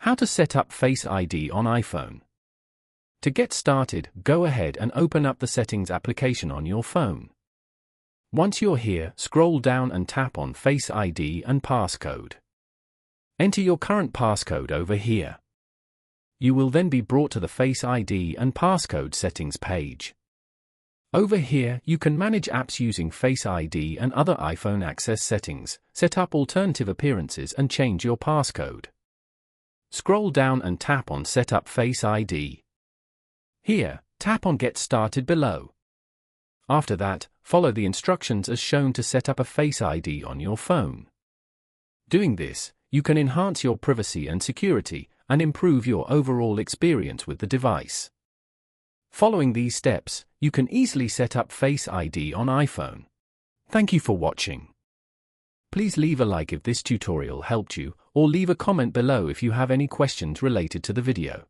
How to set up Face ID on iPhone. To get started, go ahead and open up the Settings application on your phone. Once you're here, scroll down and tap on Face ID and Passcode. Enter your current passcode over here. You will then be brought to the Face ID and Passcode settings page. Over here, you can manage apps using Face ID and other iPhone access settings, set up alternative appearances and change your passcode. Scroll down and tap on Set up Face ID. Here, tap on Get Started below. After that, follow the instructions as shown to set up a Face ID on your phone. Doing this, you can enhance your privacy and security, and improve your overall experience with the device. Following these steps, you can easily set up Face ID on iPhone. Thank you for watching. Please leave a like if this tutorial helped you, or leave a comment below if you have any questions related to the video.